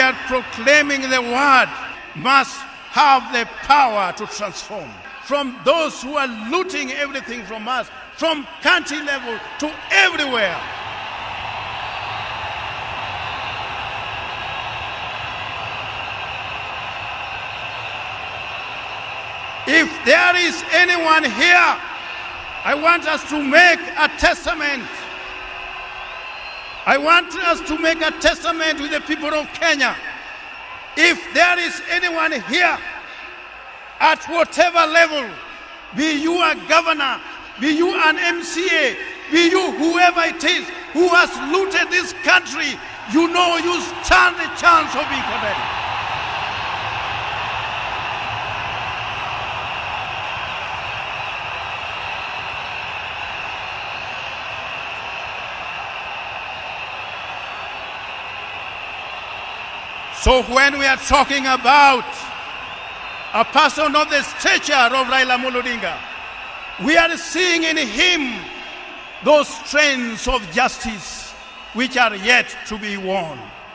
are proclaiming the word, must have the power to transform. From those who are looting everything from us, from country level to everywhere. If there is anyone here, I want us to make a testament. I want us to make a testament with the people of Kenya. If there is anyone here, at whatever level, be you a governor, be you an MCA, be you whoever it is who has looted this country, you know you stand a chance of being condemned. So when we are talking about a person of the stature of Raila Amolo Odinga, we are seeing in him those strands of justice which are yet to be won.